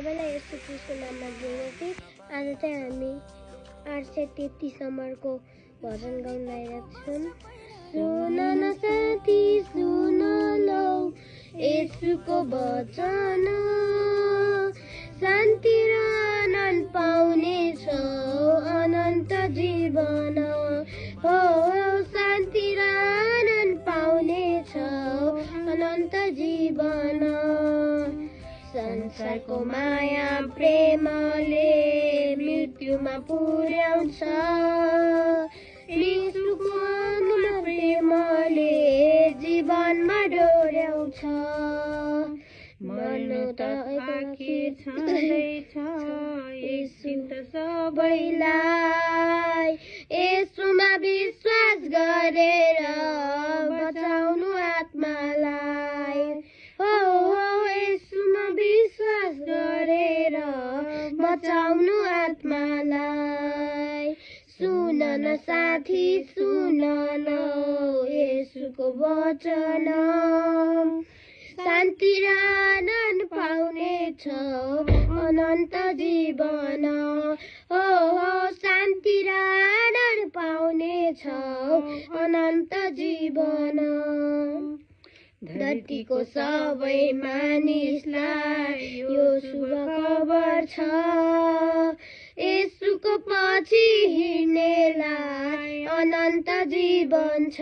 सबैलाई यसो ख्रीष्टको नाममा दिनुहोस्। आज चाहिँ हामी 833 नम्बरको भजन गाउन आइरहेको छौँ। सुन न साथी सुन लौ येशूको वचन, शान्ति र आनन्द पाउने छौ अनन्त जीवन। हो शान्ति र आनन्द पाउने छौ अनन्त जीवन। संसारको माया प्रेमले मृत्युमा पुर्याउँछ, येशूको प्रेमले जीवनमा डोर्याउँछ। मर्नु त आखिर छँदैछ येशू त सबैलाई, येशूमा विश्वास गरेर बचाउनु आत्मालाई। हो येशूमा विश्वास गरेर बचाउनु आत्मालाई। सुन न साथी सुन न येशूको वचन, शान्ति र आनन्द पाउने छौ अनन्त जीवन। हो शान्ति र आनन्द पाउने छौ अनन्त जीवन। धरतीको सबै मानिसलाई यो शुभ खबर छ, येशूको पछि हिँड्नेलाई अनन्त जीवन छ।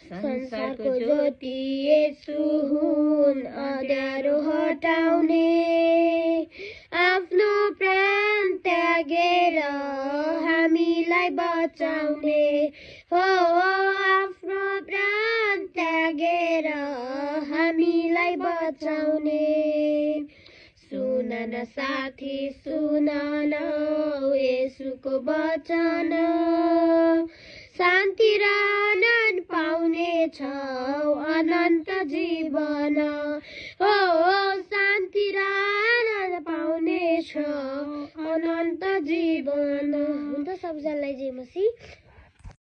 संसारको ज्योति येशू हुन्, अँध्यारो हटाउने, आफ्नो प्राण त्यागेर हामीलाई बचाउने। हो आफ्नो प्राण त्यागेर हामीलाई बचाउने। सुन न साथी सुन न येशूको वचन, शान्ति र आनन्द पाउने छौ अनन्त जीवन। हो शान्ति र आनन्द पाउने छौ अनन्त जीवन। हुन्छ सबैजनालाई जय मसीह।